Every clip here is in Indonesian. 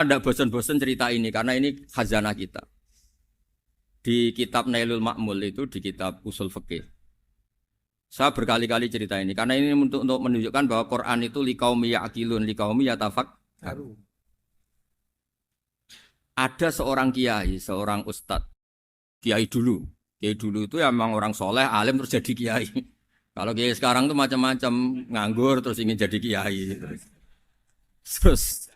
Tidak bosan-bosan cerita ini karena ini khazanah kita. Di kitab Nailul Ma'mul itu di kitab Usul Fikih. Saya berkali-kali cerita ini karena ini untuk menunjukkan bahwa Quran itu liqaumi ya'qilun, liqaumi yatafakkarun. Ada seorang kiai, seorang ustadz, kiai dulu. Kiai dulu itu emang orang soleh, alim terus jadi kiai. Kalau kiai sekarang tuh macam-macam, nganggur terus ingin jadi kiai. Terus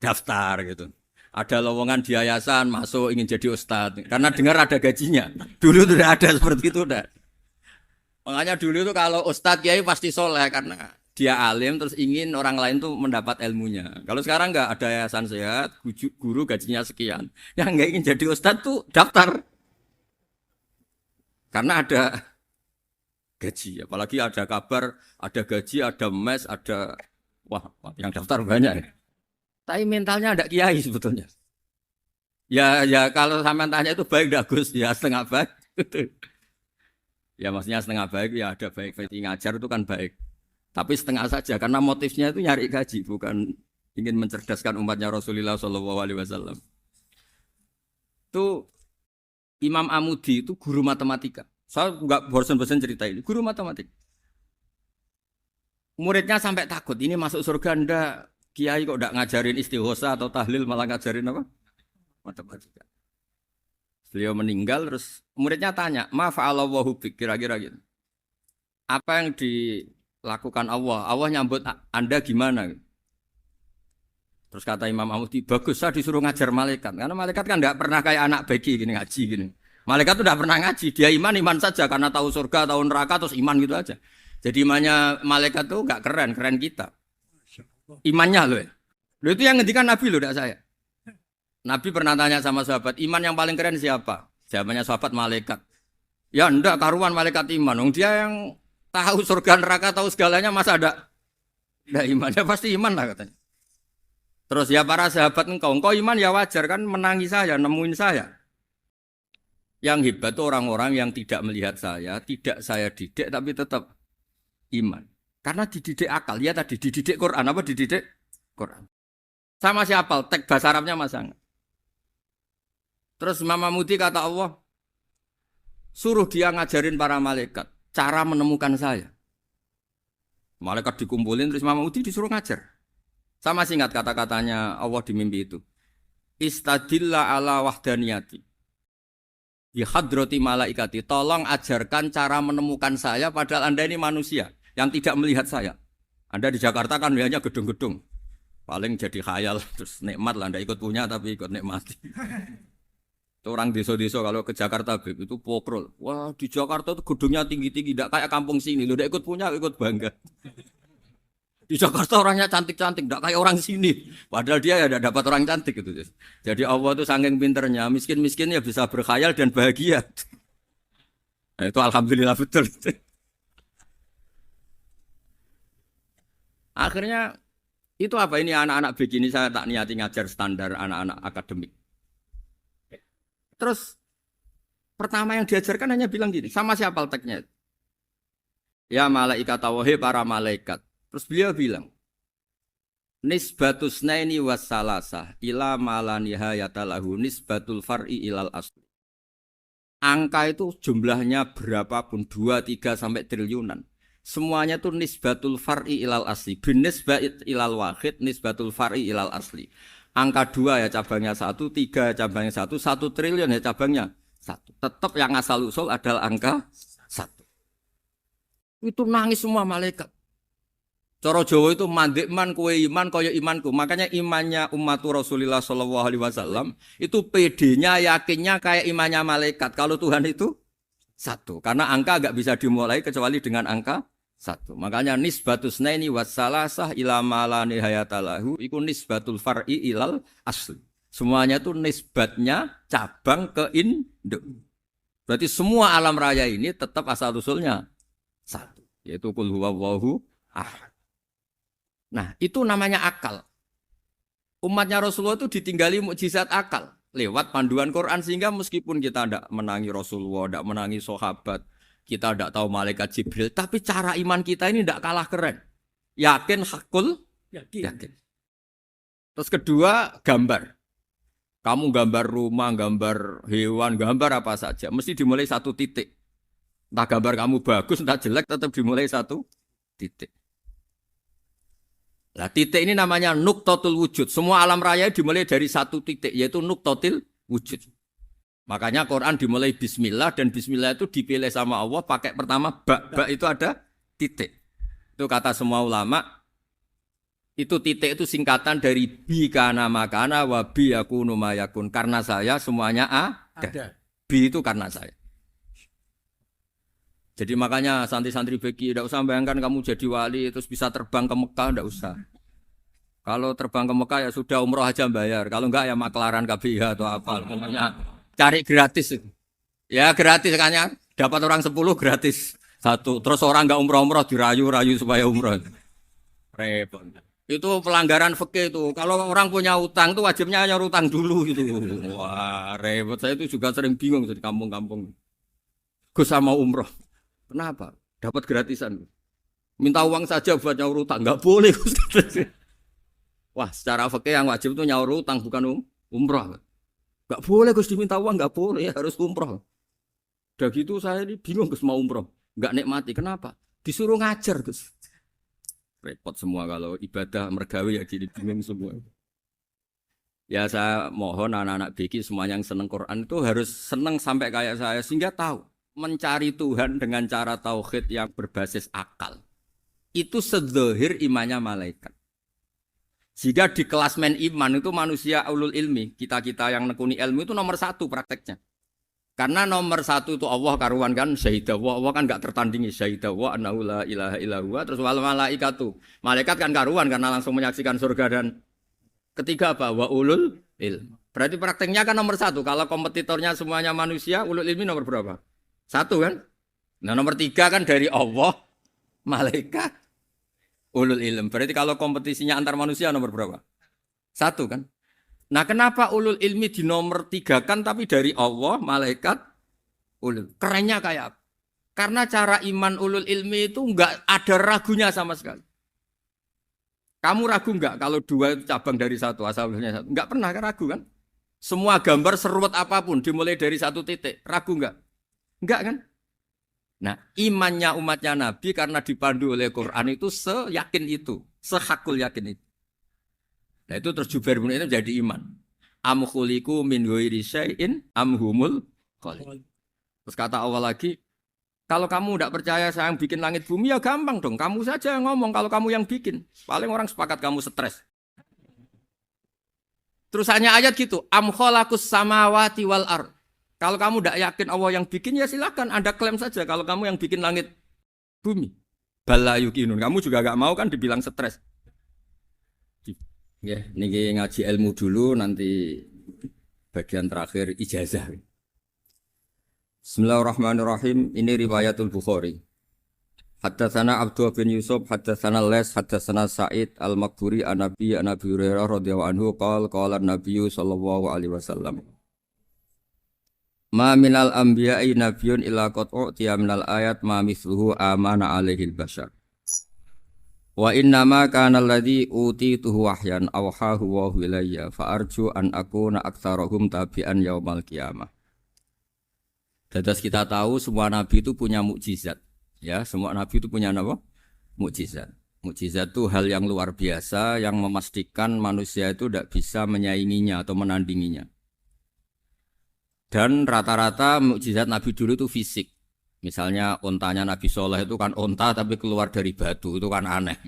daftar gitu. Ada lowongan di yayasan masuk ingin jadi ustadz karena dengar ada gajinya. Dulu tuh ada seperti itu udah. Makanya dulu tuh kalau ustadz kiai pasti soleh karena dia alim terus ingin orang lain tuh mendapat ilmunya. Kalau sekarang nggak ada yayasan sehat, guru gajinya sekian. Yang nggak ingin jadi ustadz tuh daftar karena ada gaji. Apalagi ada kabar, ada gaji, ada mes, ada wah yang daftar banyak. Tapi mentalnya ada kiai sebetulnya. Ya kalau sampean tanya itu baik enggak Gus? Ya setengah baik. Ya maksudnya setengah baik ya ada baik ngajar itu kan baik. Tapi setengah saja karena motifnya itu nyari gaji bukan ingin mencerdaskan umatnya Rasulullah SAW. Itu Imam Amudi itu guru matematika. Saya enggak bosan-bosan cerita ini. Guru matematika. Muridnya sampai takut ini masuk surga ndak. Kiai kok enggak ngajarin istighosa atau tahlil malah ngajarin apa? Matematika. Beliau meninggal terus muridnya tanya, "Ma fa'alallahu bik?" Kira-kira gitu. Apa yang dilakukan Allah? Allah nyambut Anda gimana? Terus kata Imam Amudi, "Bagus saya disuruh ngajar malaikat." Karena malaikat kan enggak pernah kayak anak beki gini ngaji gini. Malaikat tuh enggak pernah ngaji, dia iman saja karena tahu surga, tahu neraka terus iman gitu aja. Jadi imannya malaikat tuh enggak keren kita. Imannya loh. Loh itu yang ngendikan Nabi loh, tidak saya. Nabi pernah tanya sama sahabat, iman yang paling keren siapa? Jawabannya sahabat malaikat. Ya enggak, karuan malaikat iman. Dia yang tahu surga neraka, tahu segalanya masa ada? Enggak imannya pasti iman lah katanya. Terus ya para sahabat engkau iman ya wajar kan menangi saya, nemuin saya. Yang hebat itu orang-orang yang tidak melihat saya, tidak saya didik tapi tetap iman. Karena dididik akal, ya tadi dididik Quran, apa dididik Quran. Sama masih hafal, teks bahasa Arabnya masang. Terus Imam Amudi kata Allah, suruh dia ngajarin para malaikat, cara menemukan saya. Malaikat dikumpulin, terus Imam Amudi disuruh ngajar. Sama masih ingat kata-katanya Allah di mimpi itu. Istadilla ala wahdaniyati. Di hadrati malaikati, tolong ajarkan cara menemukan saya padahal Anda ini manusia yang tidak melihat saya. Anda di Jakarta kan lihatnya gedung-gedung. Paling jadi khayal, terus nikmat lah, Anda ikut punya tapi ikut nikmati. Itu orang desa-desa kalau ke Jakarta itu pokrol. Wah di Jakarta itu gedungnya tinggi-tinggi, tidak kayak kampung sini. Lu udah ikut punya, ikut bangga. Di Jakarta orangnya cantik-cantik, tidak kayak orang sini. Padahal dia ya tidak dapat orang cantik gitu. Jadi Allah itu saking pinternya, miskin-miskin ya bisa berkhayal dan bahagia. Nah, itu alhamdulillah betul. Akhirnya itu apa ini anak-anak begini saya tak niati ngajar standar anak-anak akademik. Terus pertama yang diajarkan hanya bilang gini, sama siapa teksnya? Ya malaikat wahai para malaikat. Terus beliau bilang, nisbatus naini wassalasah ila malanihayata lahu nisbatul far'i ilal asli. Angka itu jumlahnya berapapun 2, 3 sampai triliunan. Semuanya itu nisbatul far'i ilal asli. Binisbat ilal wahid nisbatul far'i ilal asli. Angka 2 ya cabangnya 1, 3 cabangnya 1, 1 triliun ya cabangnya 1. Tetap yang asal usul adalah angka 1. Itu nangis semua malaikat. Cara Jawa itu mandek man kowe iman kaya imanku. Makanya imannya umat Rasulullah SAW itu PD-nya yakinnya kayak imannya malaikat. Kalau Tuhan itu 1. Karena angka enggak bisa dimulai kecuali dengan angka 1. Makanya nisbatus naini wassalasah ila malani hayatalahu iku nisbatul far'i ilal asli. Semuanya itu nisbatnya cabang ke induk. Berarti semua alam raya ini tetap asal usulnya 1, yaitu qul huwallahu ahad. Nah, itu namanya akal. Umatnya Rasulullah itu ditinggali mukjizat akal lewat panduan Quran sehingga meskipun kita tidak menangi Rasulullah, tidak menangi sahabat, kita tidak tahu malaikat Jibril, tapi cara iman kita ini tidak kalah keren. Yakin hakul yakin. Terus kedua, gambar. Kamu gambar rumah, gambar hewan, gambar apa saja. Mesti dimulai satu titik. Entah gambar kamu bagus, entah jelek, tetap dimulai satu titik. Nah, titik ini namanya nuktotul wujud. Semua alam raya dimulai dari satu titik, yaitu nuktotil wujud. Makanya Quran dimulai bismillah, dan bismillah itu dipilih sama Allah pakai pertama ba itu ada titik. Itu kata semua ulama. Itu titik itu singkatan dari bi kana makana wa bi yakunu mayakun. Karena saya semuanya ada. Bi itu karena saya. Jadi makanya santri-santri beki tidak usah bayangkan kamu jadi wali terus bisa terbang ke Mekah, tidak usah. Kalau terbang ke Mekah ya sudah umroh aja bayar. Kalau enggak ya maklaran KBH atau apa. Pokoknya cari gratis. Ya gratis kan ya. Dapat orang 10 gratis. Satu. Terus orang enggak umroh-umroh dirayu-rayu supaya umroh. Repot. Itu pelanggaran fikih itu. Kalau orang punya utang itu wajibnya nyaur utang dulu gitu. Wah, repot. Saya itu juga sering bingung di kampung-kampung. Gus sama umroh. Kenapa? Dapat gratisan. Minta uang saja buat nyaur utang. Enggak boleh Gus. Wah, secara fikih yang wajib itu nyaur utang bukan umroh. Enggak boleh Gus diminta uang, enggak boleh, harus umroh. Udah gitu saya ini bingung Gus mau umroh. Enggak nikmati. Kenapa? Disuruh ngajar Gus. Repot semua kalau ibadah mergawe ya jadi bingung semua. Ya saya mohon anak-anak BK semuanya yang seneng Quran itu harus seneng sampai kayak saya sehingga tahu mencari Tuhan dengan cara tauhid yang berbasis akal. Itu sedzahir imannya malaikat. Jika di klasmen iman itu manusia ulul ilmi, kita-kita yang nekuni ilmu itu nomor 1 prakteknya. Karena nomor 1 itu Allah karuan kan syahidah Allah kan enggak tertandingi syahidah wa annahu la ilaha illallah terus wal malaikatu. Malaikat kan karuan karena langsung menyaksikan surga dan ketiga apa? Wa ulul ilm. Berarti prakteknya kan nomor 1. Kalau kompetitornya semuanya manusia, ulul ilmi nomor berapa? 1 kan? Nah nomor 3 kan dari Allah, malaikat, ulul ilm. Berarti kalau kompetisinya antar manusia nomor berapa? 1 kan? Nah kenapa ulul ilmi di nomor 3 kan tapi dari Allah, malaikat, ulul. Kerennya kayak apa? Karena cara iman ulul ilmi itu enggak ada ragunya sama sekali. Kamu ragu enggak kalau 2 itu cabang dari 1, asalnya 1? Enggak pernah kan ragu kan? Semua gambar seruat apapun dimulai dari 1 titik. Ragu enggak? Enggak kan? Nah imannya umatnya Nabi karena dipandu oleh Quran itu seyakin itu. Sehakul yakin itu. Nah itu terus Jubair bin Mut'im jadi iman. Am khuliqu min ghairi syai'in am humul khaliq. Terus kata Allah lagi, kalau kamu tidak percaya saya yang bikin langit bumi ya gampang dong. Kamu saja yang ngomong kalau kamu yang bikin. Paling orang sepakat kamu stres. Terus hanya ayat gitu, am khalaqus samawati wal ard. Kalau kamu tidak yakin Allah yang bikin ya silakan Anda klaim saja kalau kamu yang bikin langit bumi. Bala yuqinun. Kamu juga enggak mau kan dibilang stres. Ya, niki ngaji ilmu dulu nanti bagian terakhir ijazah. Bismillahirrahmanirrahim. Ini riwayatul Bukhari. Haddatsana Abdullah bin Yusuf, haddatsana Les, haddatsana Sa'id Al-Maqburi an Nabi Hurairah radhiyallahu anhu qala an-nabiy sallallahu alaihi wasallam. Ma minal anbiya'i nabiyyun illa qad u'tiya minal ayat ma mithluhu amana alaihi al-bashar. Wa innama kana alladhi utituhu wahyan awhahu wa ilayya fa arju an akuna aktsarahum tabi'an yaumal qiyamah. Dados kita tahu semua nabi itu punya mukjizat. Ya, semua nabi itu punya apa? Mukjizat. Mukjizat itu hal yang luar biasa yang memastikan manusia itu tidak bisa menyainginya atau menandinginya. Dan rata-rata mukjizat nabi dulu itu fisik. Misalnya ontanya Nabi Soleh itu kan onta tapi keluar dari batu, itu kan aneh.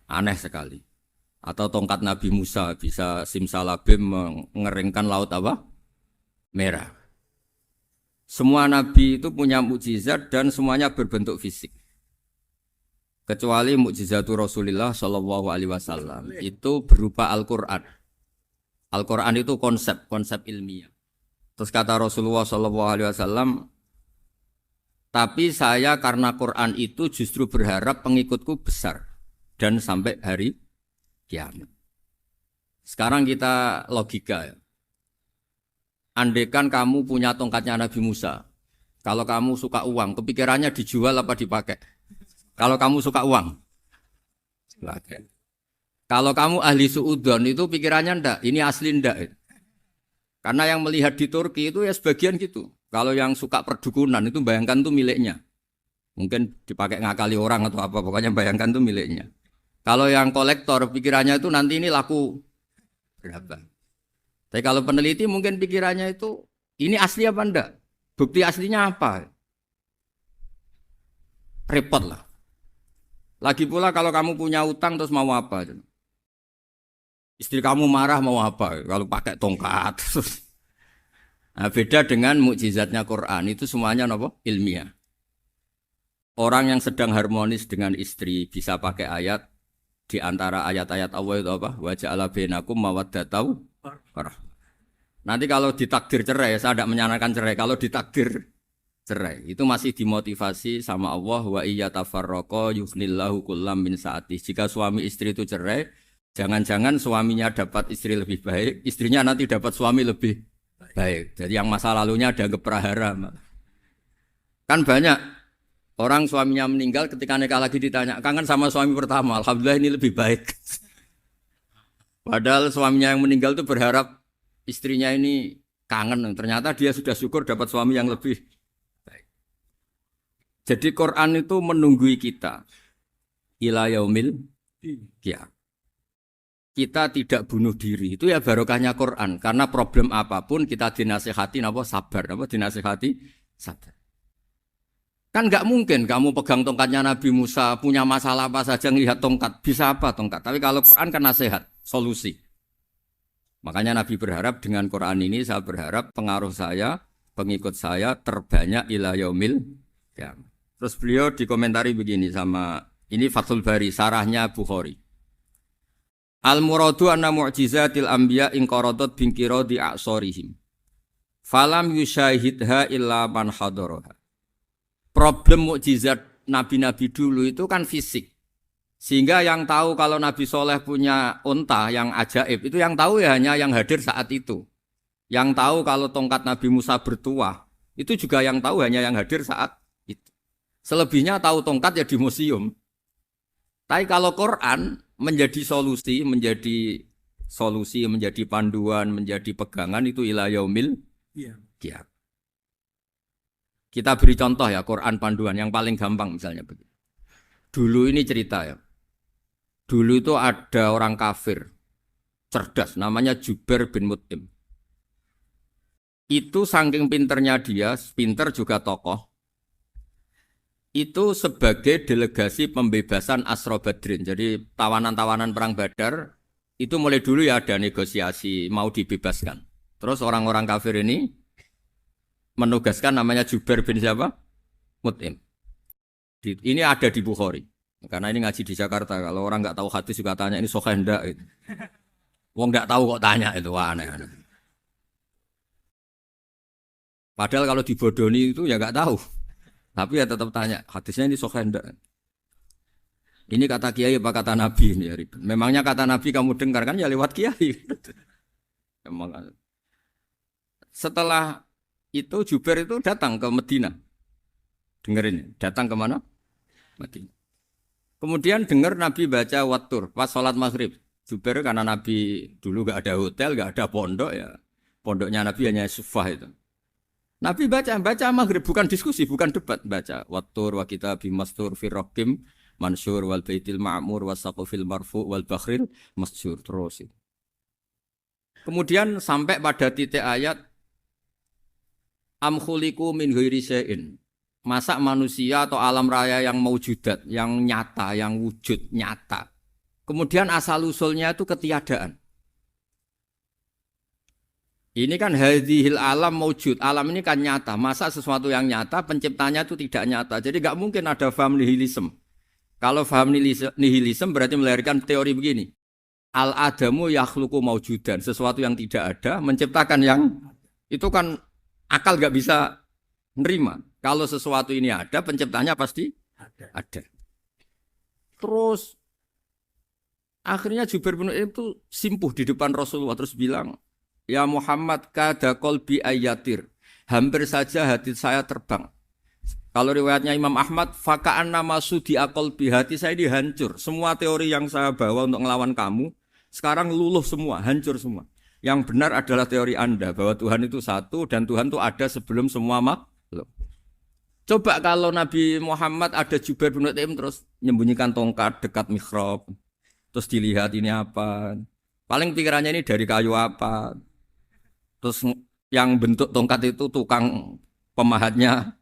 Aneh sekali. Atau tongkat Nabi Musa bisa simsalabim mengeringkan laut apa? Merah. Semua Nabi itu punya mukjizat dan semuanya berbentuk fisik. Kecuali mukjizatul Rasulullah Shallallahu Alaihi Wasallam itu berupa Al-Quran. Al-Quran itu konsep ilmiah. Terus kata Rasulullah Shallallahu Alaihi Wasallam, tapi saya karena Quran itu justru berharap pengikutku besar dan sampai hari kiamat. Sekarang kita logika ya. Andaikan kamu punya tongkatnya Nabi Musa, kalau kamu suka uang, kepikirannya dijual apa dipakai? Kalau kamu suka uang, dipakai. Kalau kamu ahli suudon itu pikirannya ndak, ini asli ndak. Karena yang melihat di Turki itu ya sebagian gitu. Kalau yang suka perdukunan itu bayangkan tuh miliknya. Mungkin dipakai ngakali orang atau apa, pokoknya bayangkan tuh miliknya. Kalau yang kolektor pikirannya itu nanti ini laku berapa. Tapi kalau peneliti mungkin pikirannya itu ini asli apa enggak? Bukti aslinya apa? Repot lah. Lagi pula kalau kamu punya utang terus mau apa? Istri kamu marah mau apa? Kalau pakai tongkat. Nah, beda dengan mukjizatnya Quran itu semuanya apa? Ilmiah. Orang yang sedang harmonis dengan istri bisa pakai ayat di antara ayat-ayat Allah itu apa? Wa ja'ala bainakum mawaddatau warahmah. Nanti kalau ditakdir cerai, saya tidak menyarankan cerai. Kalau ditakdir cerai, itu masih dimotivasi sama Allah wa iya tafarraqa yughnillahu kullam min saati. Jika suami istri itu cerai, jangan-jangan suaminya dapat istri lebih baik, istrinya nanti dapat suami lebih baik. Jadi yang masa lalunya ada keprahara. Kan banyak orang suaminya meninggal ketika nikah lagi ditanya, kangen sama suami pertama, alhamdulillah ini lebih baik. Padahal suaminya yang meninggal itu berharap istrinya ini kangen, ternyata dia sudah syukur dapat suami yang lebih baik. Jadi Quran itu menunggui kita ila yaumil qiyamah. Kita tidak bunuh diri, itu ya barokahnya Quran. Karena problem apapun kita dinasihati apa sabar, apa dinasihati sabar. Kan nggak mungkin kamu pegang tongkatnya Nabi Musa, punya masalah apa saja ngelihat tongkat, bisa apa tongkat. Tapi kalau Quran kan nasihat, solusi. Makanya Nabi berharap dengan Quran ini, saya berharap pengaruh saya, pengikut saya terbanyak ila yaumil qiyamah. Terus beliau dikomentari begini sama, ini Fathul Bari, sarahnya Bukhari. Al-muradu anna mu'jizatil anbiya inqaradat binqiradi a'sorihim. Falam yusyahidha illa man hadaraha. Problem mukjizat nabi-nabi dulu itu kan fisik. Sehingga yang tahu kalau Nabi Soleh punya unta yang ajaib, itu yang tahu ya hanya yang hadir saat itu. Yang tahu kalau tongkat Nabi Musa bertuah, itu juga yang tahu hanya yang hadir saat itu. Selebihnya tahu tongkat ya di museum. Tapi kalau Quran menjadi solusi, menjadi panduan, menjadi pegangan itu ila yaumil qiyamah. Kita beri contoh ya Quran panduan yang paling gampang misalnya begini. Dulu ini cerita ya. Dulu itu ada orang kafir cerdas namanya Jubair bin Mut'im. Itu saking pinternya dia, pinter juga tokoh. Itu sebagai delegasi pembebasan Asra Badrin. Jadi tawanan-tawanan perang Badar itu mulai dulu ya ada negosiasi mau dibebaskan. Terus orang-orang kafir ini menugaskan namanya Jubair bin siapa? Mut'im. Ini ada di Bukhari. Karena ini ngaji di Jakarta. Kalau orang nggak tahu hadis juga tanya ini sahih ndak. Wong nggak tahu kok tanya itu aneh. Padahal kalau dibodoni itu ya nggak tahu. Tapi ya tetap tanya, hadisnya ini sahih ndak? Ini kata kiai apa kata nabi ini ya ribet. Memangnya kata nabi kamu dengar kan ya lewat kiai. Memang. Setelah itu Jubair itu datang ke Medina. Dengerin, datang ke mana? Medina. Kemudian dengar Nabi baca Wattur pas sholat maghrib. Jubair karena Nabi dulu gak ada hotel, gak ada pondok ya. Pondoknya Nabi hanya sufah itu. Nabi baca maghrib, bukan diskusi, bukan debat. Baca Wattur wa kitabi mastur firrokim mansur wal baitil ma'mur wasaqufil marfu wal bakhril masjur. Terus itu. Kemudian sampai pada titik ayat am khuliqu min ghairi syai'in. Masa manusia atau alam raya yang maujudat, yang nyata, yang wujud nyata. Kemudian asal-usulnya itu ketiadaan. Ini kan hadhil alam maujud. Alam ini kan nyata. Masa sesuatu yang nyata, penciptanya itu tidak nyata. Jadi nggak mungkin ada faham nihilisme. Kalau faham nihilisme berarti melahirkan teori begini. Al-adamu yakhluqu maujudan. Sesuatu yang tidak ada, menciptakan yang... Itu kan akal nggak bisa nerima. Kalau sesuatu ini ada, penciptanya pasti ada. Terus akhirnya Jubair bin Mut'im itu simpuh di depan Rasulullah terus bilang, "Ya Muhammad kada qalbi ayatir." Hampir saja hati saya terbang. Kalau riwayatnya Imam Ahmad, faka'an nama sudi akol bihati saya ini hancur. Semua teori yang saya bawa untuk ngelawan kamu, sekarang luluh semua, hancur semua. Yang benar adalah teori Anda, bahwa Tuhan itu satu, dan Tuhan itu ada sebelum semua makhluk. Coba kalau Nabi Muhammad ada Jubair bin Mut'im terus menyembunyikan tongkat dekat mihrab, terus dilihat ini apa. Paling pikirannya ini dari kayu apa. Terus yang bentuk tongkat itu tukang pemahatnya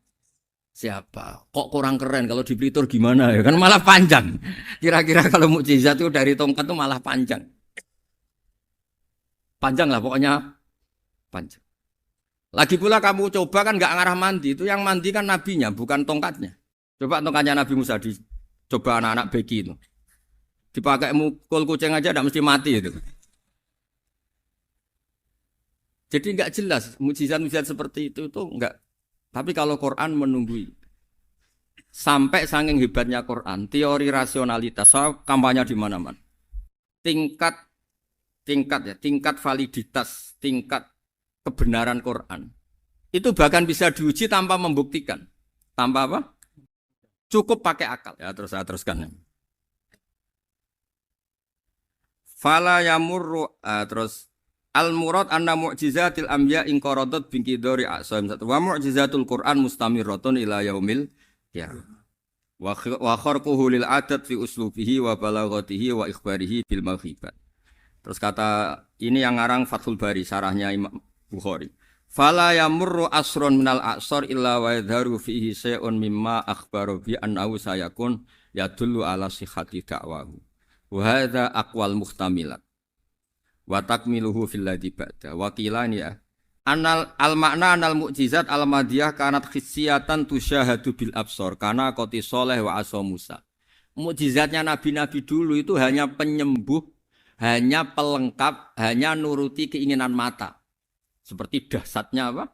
siapa? Kok kurang keren kalau di Blitur gimana ya? Kan malah panjang. Kira-kira kalau mukjizat itu dari tongkat itu malah panjang. Panjang lah pokoknya panjang. Lagi pula kamu coba kan nggak ngarah mandi. Itu yang mandi kan nabinya bukan tongkatnya. Coba tongkatnya Nabi Musa coba anak-anak beki itu. Dipakai mukul kucing aja tidak mesti mati itu. Jadi nggak jelas mukjizat-mukjizat seperti itu nggak. Tapi kalau Quran menunggui sampai saking hebatnya Quran, teori rasionalitas, soal kampanye di mana-mana. Tingkat validitas, tingkat kebenaran Quran. Itu bahkan bisa diuji tanpa membuktikan. Tanpa apa? Cukup pakai akal. Ya, terus saya teruskan. Fala yamurru terus al-murad anna mu'jizatil anbiya in qaradat bi qidari asaim satu wa mu'jizatul Qur'an mustamirratun ila yaumil qiyamah. Wa kharquhu lil adat fi uslubihi wa balaghatihi wa ikhbarihi bil mawhibat. Terus kata ini yang ngarang Fathul Bari sarahnya Imam Bukhari. Fala yamurru asrun minal a'sar illa wa yadharu fihi shay'un mimma akhbaru bi annahu sayakun yadullu ala sihhati da'wahu. Wa hadza aqwal muhtamilat. Wa takmiluhu fil ladzi ba'da. Wa qilani ya. Anal al makna anal mukjizat al madiyah kanat khissiyatan tusyahadu bil absar kana qoti soleh wa asa Musa. Mukjizatnya nabi-nabi dulu itu hanya penyembuh, hanya pelengkap, hanya nuruti keinginan mata. Seperti dahsyatnya apa?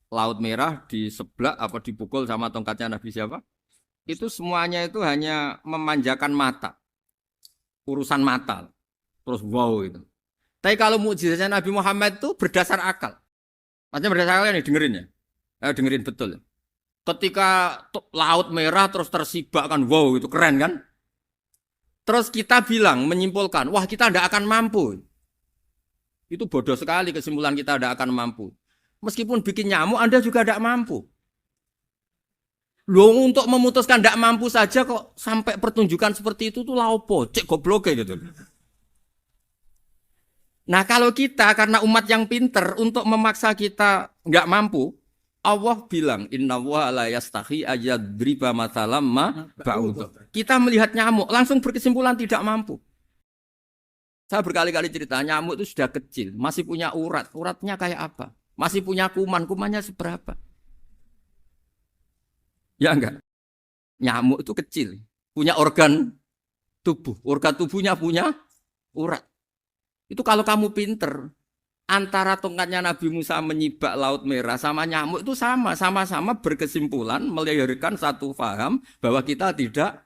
Laut Merah di sebelah apa dipukul sama tongkatnya Nabi siapa? Itu semuanya itu hanya memanjakan mata. Urusan mata. Terus wow itu. Tapi kalau mukjizatnya Nabi Muhammad itu berdasar akal. Maksudnya berdasar akal nih dengerin ya. Dengerin betul. Ketika Laut Merah terus tersibak kan wow itu keren kan? Terus kita bilang menyimpulkan, wah kita tidak akan mampu. Itu bodoh sekali kesimpulan kita tidak akan mampu. Meskipun bikin nyamuk Anda juga tidak mampu. Loh untuk memutuskan tidak mampu saja kok sampai pertunjukan seperti itu tuh laopo, cek goblok gitu. Nah kalau kita karena umat yang pinter untuk memaksa kita nggak mampu, Allah bilang Inna wa la yastahi ayadriba mathalam ma ba'ud. Kita melihat nyamuk langsung berkesimpulan tidak mampu. Saya berkali-kali cerita nyamuk itu sudah kecil, masih punya urat, uratnya kayak apa? Masih punya kuman, kumannya seberapa? Ya enggak? Nyamuk itu kecil, punya organ tubuhnya punya urat. Itu kalau kamu pinter, antara tongkatnya Nabi Musa menyibak Laut Merah sama nyamuk itu sama-sama berkesimpulan melahirkan satu faham bahwa kita tidak.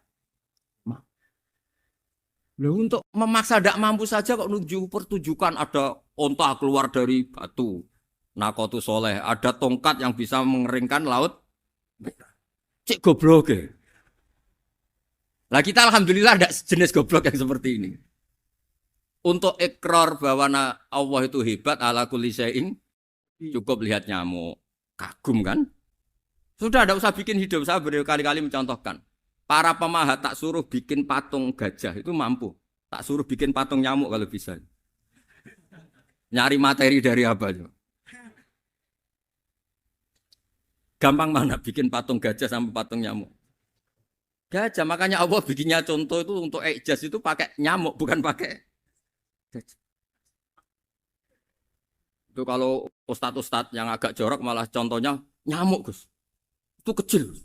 Loh, untuk memaksa tidak mampu saja kok nuju pertunjukan ada onta keluar dari batu. Nakotu soleh, ada tongkat yang bisa mengeringkan laut. Cik goblok ya. Lah kita alhamdulillah ada jenis goblok yang seperti ini. Untuk ikrar bahwa Allah itu hebat ala kulli syai'in cukup lihat nyamuk. Kagum kan? Sudah tidak usah bikin hidup. Saya berkali-kali mencontohkan. Para pemahat tak suruh bikin patung gajah itu mampu. Tak suruh bikin patung nyamuk kalau bisa. Nyari materi dari apa? Gampang mana bikin patung gajah sama patung nyamuk? Gajah, makanya Allah bikinnya contoh itu untuk ijaz itu pakai nyamuk bukan pakai gajah. Itu kalau ustadz-ustadz yang agak jorok malah contohnya nyamuk Gus. Itu kecil.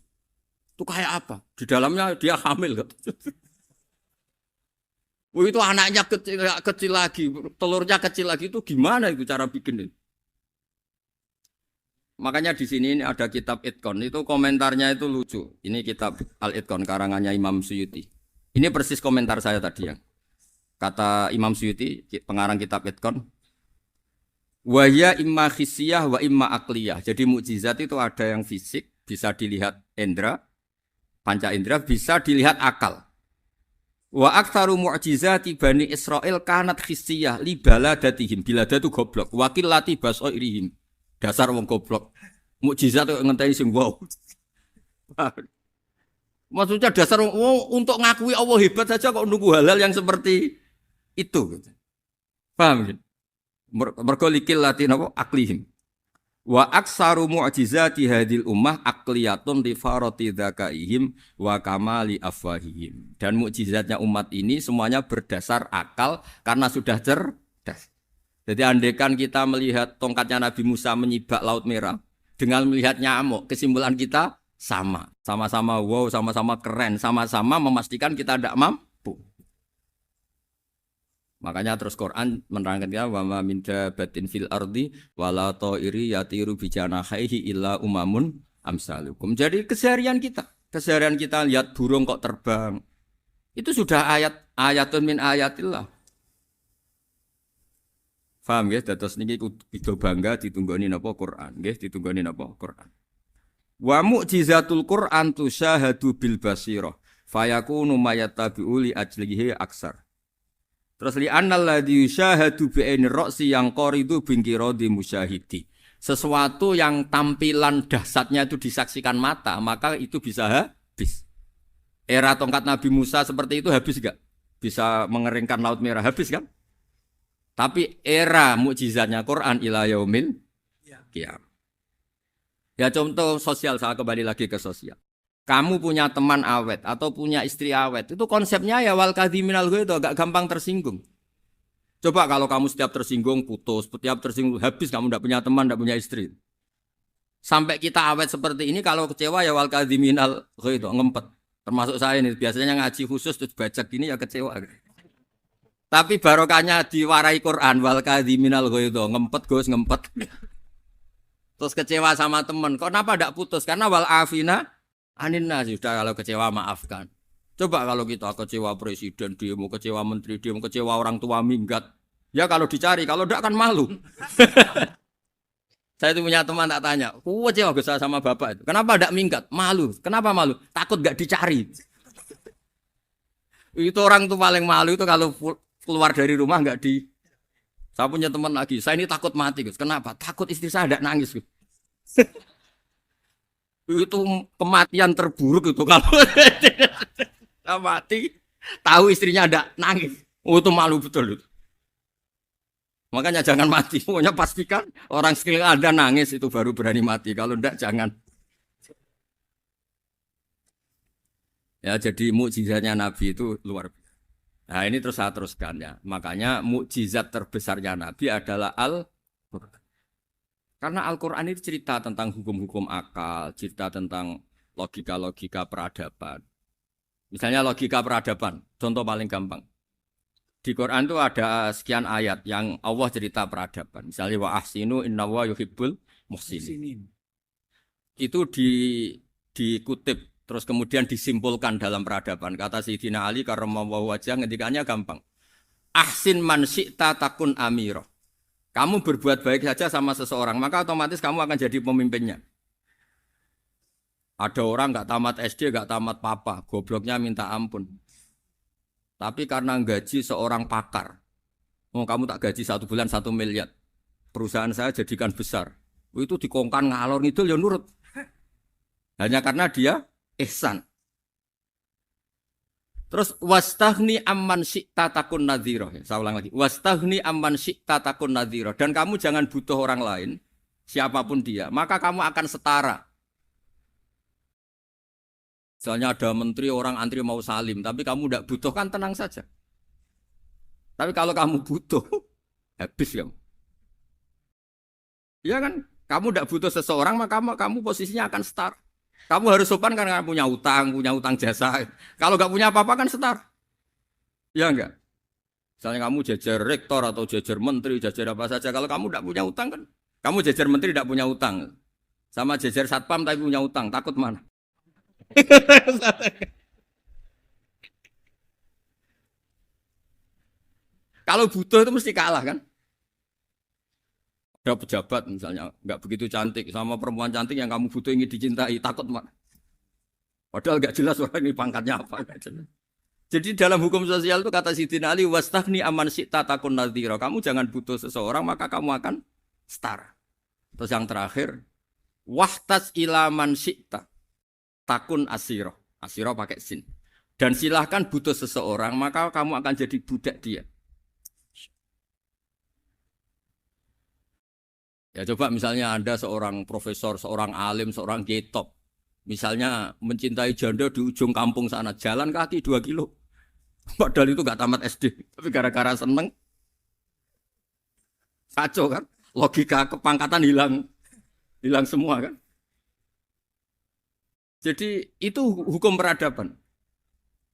Itu kayak apa? Di dalamnya dia hamil. Itu anaknya kecil lagi, telurnya kecil lagi itu gimana itu cara bikin itu? Makanya di sini ada kitab Itqan, itu komentarnya itu lucu. Ini kitab Al-Itqan karangannya Imam Suyuti. Ini persis komentar saya tadi yang kata Imam Suyuti, pengarang kitab Itqan. Wa ya imma khissiyah wa imma aqliyah. Jadi mukjizat itu ada yang fisik, bisa dilihat indra, panca indra, bisa dilihat akal. Wa aktsaru mu'jizati Bani Israil kanat khissiyah li baladatihim. Bilada itu goblok. Wakil lati basoirihim. Dasar wong goblok. Mukjizat kok ngenteni sing wow. Maksudnya dasar untuk ngakui Allah hebat saja kok nunggu halal yang seperti itu. Paham? Mergo likil lati napa aklihim. Wa aksaru mu'jizati hadil ummah akliyatun li farati dzakaihim wa kamali afwahihim. Dan mukjizatnya umat ini semuanya berdasar akal karena sudah cerdas. Jadi andekan kita melihat tongkatnya Nabi Musa menyibak Laut Merah dengan melihat nyamuk, kesimpulan kita sama. Sama-sama wow, sama-sama keren, sama-sama memastikan kita tidak mampu. Makanya terus Quran menerangkan ya wa ma min dabatin fil ardi wala ta'iri yatiru bi janahihi illa umamun amsalukum. Jadi keseharian kita lihat burung kok terbang. Itu sudah ayatun min ayatillah. Paham ya? Dados niki kudu bangga ditunggoni napa Quran, nggih ditunggoni napa Quran. Wa mu'jizatul Quran tusyahadu bil basirah fayakunu mayatabi'u li ajlihi aksar. Terus li annal ladzi yusyahadu bi ainir ra'si yang qaridu bingkiradi musyahidi. Sesuatu yang tampilan dahsyatnya itu disaksikan mata, maka itu bisa habis. Era tongkat Nabi Musa seperti itu habis enggak? Bisa mengeringkan Laut Merah habis kan? Tapi era mukjizatnya Quran ila yaumil qiyamah. Ya contoh sosial, saya kembali lagi ke sosial. Kamu punya teman awet atau punya istri awet, itu konsepnya ya wal kadhiminal ghaidh, agak gampang tersinggung. Coba kalau kamu setiap tersinggung putus, setiap tersinggung habis, kamu tidak punya teman, tidak punya istri. Sampai kita awet seperti ini, kalau kecewa ya wal kadhiminal ghaidh, ngempet. Termasuk saya ini, biasanya ngaji khusus terus baca gini ya kecewa. Tapi barokahnya diwarai Quran wal kadhiminal ghaidh, ngempet Gus, ngempet. Terus kecewa sama teman, kenapa tidak putus? Karena wal afina aninna, sudah kalau kecewa maafkan. Coba kalau kita kecewa presiden demo, kecewa menteri demo, kecewa orang tua minggat. Ya kalau dicari, kalau tidak kan malu. Saya itu punya teman tak tanya, kecewa gak sama bapak itu. Kenapa tidak minggat? Malu. Kenapa malu? Takut gak dicari. Itu orang tuh paling malu itu kalau keluar dari rumah gak di. Saya punya teman lagi, saya ini takut mati. Gus. Kenapa? Takut istri saya tidak nangis. Gus. Itu kematian terburuk itu kalau mati tahu istrinya ada nangis, itu malu betul itu. Makanya jangan mati, pokoknya pastikan orang sekitar Anda nangis itu baru berani mati, kalau enggak jangan. Ya jadi mukjizatnya Nabi itu luar biasa. Nah ini terus saya teruskan ya, makanya mukjizat terbesarnya Nabi adalah Al-Quran. Karena Al-Quran itu cerita tentang hukum-hukum akal, cerita tentang logika-logika peradaban. Misalnya logika peradaban, contoh paling gampang. Di Quran itu ada sekian ayat yang Allah cerita peradaban. Misalnya wa ahsinu innallaha yuhibbul muhsinin. Itu dikutip, terus kemudian disimpulkan dalam peradaban. Kata Sayyidina Ali karramallahu wajhah ngendikannya gampang. Ahsin man syi'ta takun amirah. Kamu berbuat baik saja sama seseorang, maka otomatis kamu akan jadi pemimpinnya. Ada orang nggak tamat SD, nggak tamat papa, gobloknya minta ampun. Tapi karena gaji seorang pakar, kamu tak gaji 1 bulan 1 miliar, perusahaan saya jadikan besar. Itu dikongkan ngalor ngidul ya nurut. Hanya karena dia ihsan. Terus wastaghni amman syi'ta takun nadhira. Saya ulang lagi. Wastaghni amman syi'ta takun nadhira. Dan kamu jangan butuh orang lain, siapapun dia, maka kamu akan setara. Misalnya ada menteri orang antri mau salim, tapi kamu tidak butuh kan tenang saja. Tapi kalau kamu butuh, habis kamu. Iya kan? Kamu tidak butuh seseorang, maka kamu posisinya akan setara. Kamu harus sopan karena punya utang jasa. Kalau nggak punya apa-apa kan setar. Ya enggak? Misalnya kamu jajar rektor atau jajar menteri, jajar apa saja. Kalau kamu tidak punya utang kan, kamu jajar menteri tidak punya utang. Sama jajar satpam tapi punya utang, takut mana? Kalau butuh itu mesti kalah kan? Ada pejabat misalnya nggak begitu cantik sama perempuan cantik yang kamu butuh ingin dicintai, takut mak. Padahal nggak jelas orang ini pangkatnya apa. Gak jelas. Jadi dalam hukum sosial itu kata Sidin Ali wastahni aman syi'ta takun nadhira. Kamu jangan butuh seseorang maka kamu akan setara. Terus yang terakhir wahtas ilaman syi'ta takun asiro. Asiro pakai sin. Dan silahkan butuh seseorang maka kamu akan jadi budak dia. Ya coba misalnya Anda seorang profesor, seorang alim, seorang getop. Misalnya mencintai janda di ujung kampung sana, jalan kaki 2 kilo. Padahal itu gak tamat SD. Tapi gara-gara seneng, kacau kan. Logika kepangkatan hilang semua kan. Jadi itu hukum peradaban.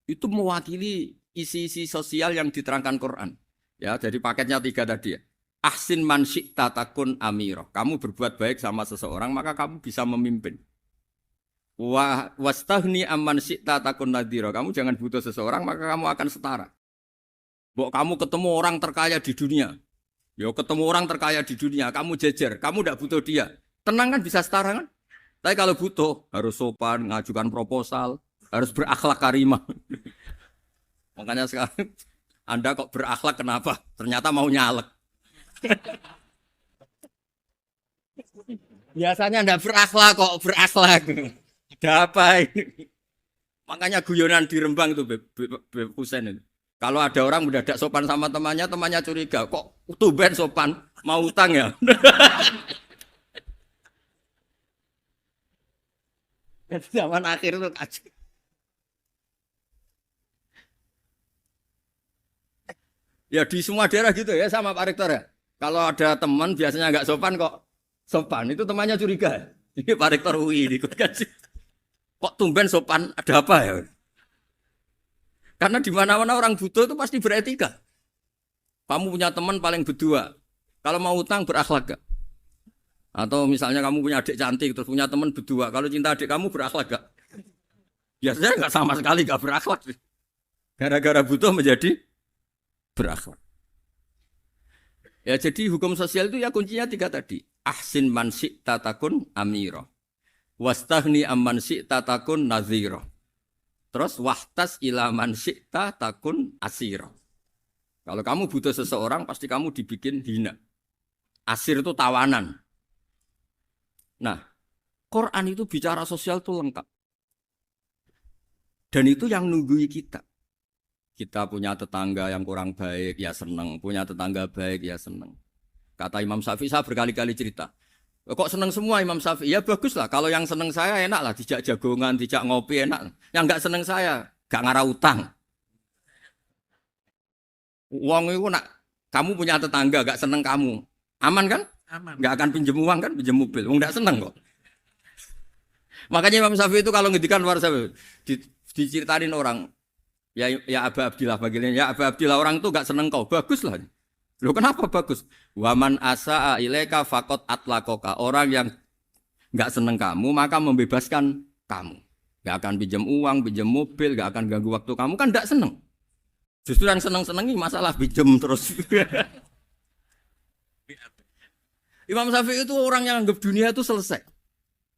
Itu mewakili isi-isi sosial yang diterangkan Quran. Ya, jadi paketnya 3 tadi ya. Ahsin man syi'ta takun amirah. Kamu berbuat baik sama seseorang maka kamu bisa memimpin. Wastahni amman syi'ta takun nadhira. Kamu jangan butuh seseorang maka kamu akan setara. Mbok kamu ketemu orang terkaya di dunia. Ya ketemu orang terkaya di dunia, kamu jejer, kamu tidak butuh dia. Tenang kan bisa setara kan? Tapi kalau butuh harus sopan, ngajukan proposal, harus berakhlak karimah. Makanya sekarang Anda kok berakhlak kenapa? Ternyata mau nyalek. Biasanya enggak berakhlak kok berakhlak. Ada apa ini? Makanya guyonan di Rembang itu Beb Husein itu. Kalau ada orang mendadak sopan sama temannya, temannya curiga, kok tumben sopan, mau utang ya? Zaman akhir itu kacau. Ya di semua daerah gitu ya sama Pak Rektor ya. Kalau ada teman biasanya nggak sopan kok sopan, itu temannya curiga. Ini Pak Rektor UI ikut kaji. Kok tumben sopan, ada apa ya? Karena di mana-mana orang butuh itu pasti beretika. Kamu punya teman paling berdua. Kalau mau utang berakhlak gak? Atau misalnya kamu punya adik cantik terus punya teman berdua. Kalau cinta adik kamu berakhlak gak? Biasanya nggak sama sekali gak berakhlak. Gara-gara butuh menjadi berakhlak. Ya jadi hukum sosial itu ya kuncinya 3 tadi. Ahsin man syi'ta takun amira. Wastahni amman syi'ta takun nadhira. Terus wahtas ilaman syi'ta takun asira. Kalau kamu butuh seseorang pasti kamu dibikin hina. Asir itu tawanan. Nah, Quran itu bicara sosial itu lengkap. Dan itu yang nunggui kita. Kita punya tetangga yang kurang baik, ya seneng. Punya tetangga baik, ya seneng. Kata Imam Syafi'i, saya berkali-kali cerita. Kok seneng semua Imam Syafi'i? Ya bagus lah. Kalau yang seneng saya enak lah. Dijak jagongan, dijak ngopi enak. Yang nggak seneng saya, gak ngarah utang. Uang itu nak, kamu punya tetangga gak seneng kamu. Aman kan? Aman. Gak akan pinjem uang kan, pinjem mobil. Uang gak seneng kok. Makanya Imam Syafi'i itu kalau ngedikan luar Syafi'i, diceritain orang. Ya Aba Abdillah bagian ya Aba Abdillah orang itu gak seneng kau. Bagus lah. Loh kenapa bagus? Waman asa'a ilaika faqad atlaqaka. Orang yang enggak seneng kamu maka membebaskan kamu. Enggak akan pinjam uang, pinjam mobil, enggak akan ganggu waktu kamu kan enggak seneng. Justru yang seneng-senengi masalah pinjam terus. Imam Syafi'i itu orang yang anggap dunia itu selesai.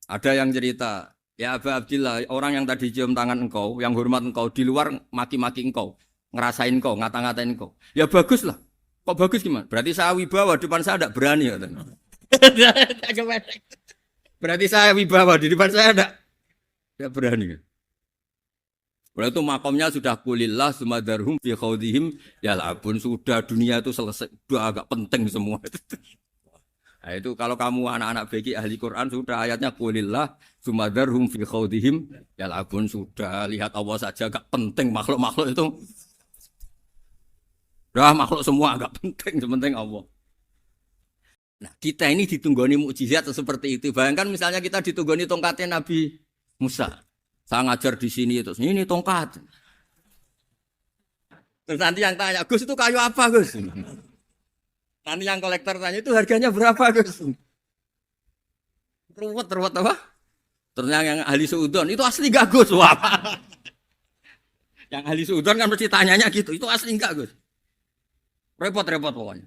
Ada yang cerita, ya Aba Abdillah, orang yang tadi cium tangan engkau, yang hormat engkau di luar maki-maki engkau, ngerasain engkau, ngata-ngatain engkau. Ya bagus lah. Kok bagus gimana? Berarti saya wibawa, depan saya tidak berani. Berarti saya wibawa, di depan saya tidak berani. Berarti itu makomnya sudah kulillah sumadarhum fi khawdihim yal'abun. Sudah dunia itu selesai, sudah agak penting semua. Nah itu kalau kamu anak-anak beki ahli Quran sudah ayatnya kulillah sumadarhum fi khawdihim yal'abun. Sudah lihat Allah saja agak penting makhluk-makhluk itu. Dah makhluk semua agak penting, sepenting Allah. Nah, kita ini ditunggoni mukjizat seperti itu. Bayangkan misalnya kita ditunggoni tongkatnya Nabi Musa. Saya ngajar di sini terus ini tongkat. Terus nanti yang tanya, Gus itu kayu apa, Gus? Nanti yang kolektor tanya itu harganya berapa, Gus? Ruwet apa? Terus yang ahli suudon itu asli enggak, Gus? Wah. Yang ahli suudon kan mesti tanyanya gitu, itu asli enggak, Gus? Repot pokoknya.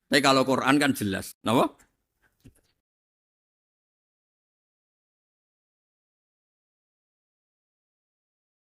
Tapi kalau Quran kan jelas. Napa?